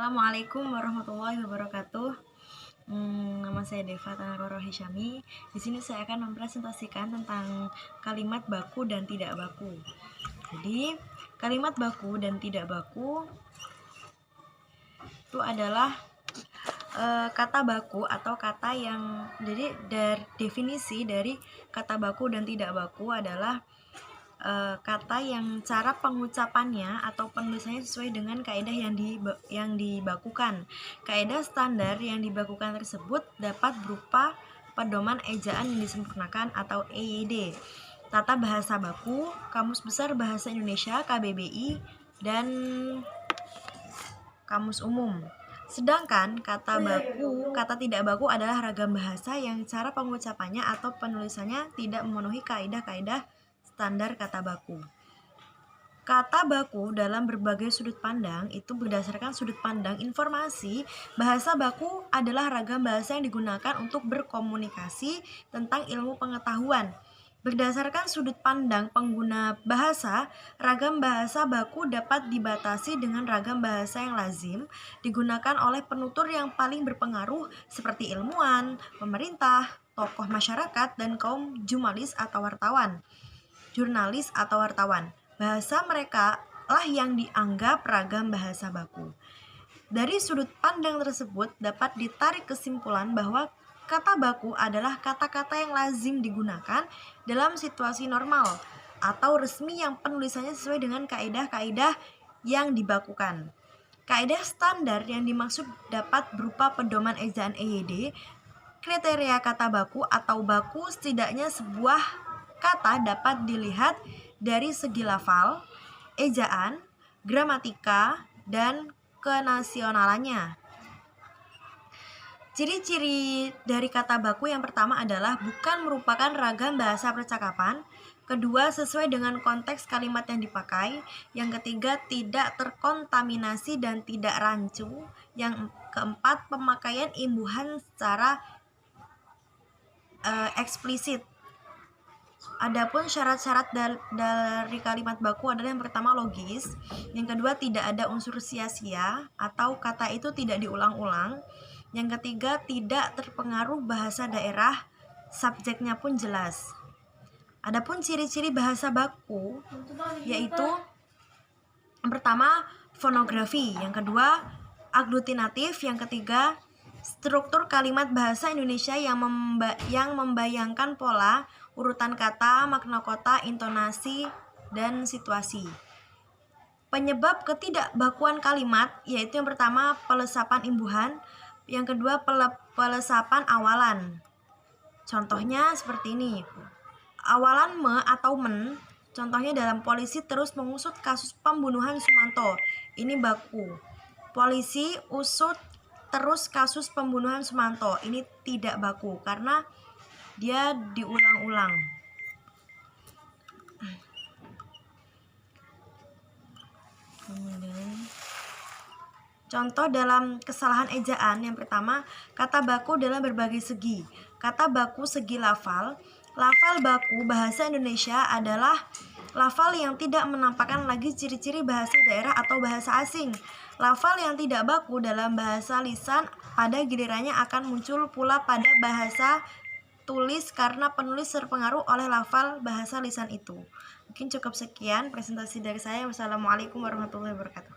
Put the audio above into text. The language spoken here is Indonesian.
Assalamualaikum warahmatullahi wabarakatuh. Nama saya Deva Tanaroro Hisyami. Di sini saya akan mempresentasikan tentang kalimat baku dan tidak baku. Jadi, kalimat baku dan tidak baku itu adalah kata baku atau kata yang definisi dari kata baku dan tidak baku adalah kata yang cara pengucapannya atau penulisannya sesuai dengan kaidah yang dibakukan. Kaidah standar yang dibakukan tersebut dapat berupa pedoman ejaan yang disempurnakan atau EYD, Tata Bahasa Baku, Kamus Besar Bahasa Indonesia KBBI, dan Kamus Umum. Sedangkan kata tidak baku adalah ragam bahasa yang cara pengucapannya atau penulisannya tidak memenuhi kaidah-kaidah standar kata baku. Kata baku dalam berbagai sudut pandang itu berdasarkan sudut pandang informasi. Bahasa baku adalah ragam bahasa yang digunakan untuk berkomunikasi tentang ilmu pengetahuan. Berdasarkan sudut pandang pengguna bahasa, ragam bahasa baku dapat dibatasi dengan ragam bahasa yang lazim digunakan oleh penutur yang paling berpengaruh seperti ilmuwan, pemerintah, tokoh masyarakat, dan kaum jurnalis atau wartawan. Bahasa mereka lah yang dianggap ragam bahasa baku. Dari sudut pandang tersebut dapat ditarik kesimpulan bahwa kata baku adalah kata-kata yang lazim digunakan dalam situasi normal atau resmi yang penulisannya sesuai dengan kaidah-kaidah yang dibakukan. Kaidah standar yang dimaksud dapat berupa pedoman ejaan EYD, kriteria kata baku atau baku. Setidaknya sebuah kata dapat dilihat dari segi lafal, ejaan, gramatika, dan kenasionalannya. Ciri-ciri dari kata baku yang pertama adalah bukan merupakan ragam bahasa percakapan. Kedua, sesuai dengan konteks kalimat yang dipakai. Yang ketiga, tidak terkontaminasi dan tidak rancu. Yang keempat, pemakaian imbuhan secara eksplisit. Adapun syarat-syarat dari kalimat baku adalah yang pertama logis, yang kedua tidak ada unsur sia-sia atau kata itu tidak diulang-ulang, yang ketiga tidak terpengaruh bahasa daerah, subjeknya pun jelas. Adapun ciri-ciri bahasa baku yaitu yang pertama fonografi, yang kedua aglutinatif, yang ketiga struktur kalimat bahasa Indonesia yang membayangkan pola, urutan kata, makna kota, intonasi, dan situasi. Penyebab ketidakbakuan kalimat yaitu yang pertama pelesapan imbuhan, yang kedua pelesapan awalan. Contohnya seperti ini. Awalan me atau men, contohnya dalam polisi terus mengusut kasus pembunuhan Sumanto. Ini baku. Polisi usut terus kasus pembunuhan Sumanto. Ini tidak baku karena dia diulang-ulang. Contoh dalam kesalahan ejaan yang pertama, kata baku dalam berbagai segi. Kata baku segi lafal. Lafal baku bahasa Indonesia adalah lafal yang tidak menampakkan lagi ciri-ciri bahasa daerah atau bahasa asing. Lafal yang tidak baku dalam bahasa lisan pada gilirannya akan muncul pula pada bahasa tulis karena penulis terpengaruh oleh lafal bahasa lisan itu. Mungkin cukup sekian presentasi dari saya. Wassalamualaikum warahmatullahi wabarakatuh.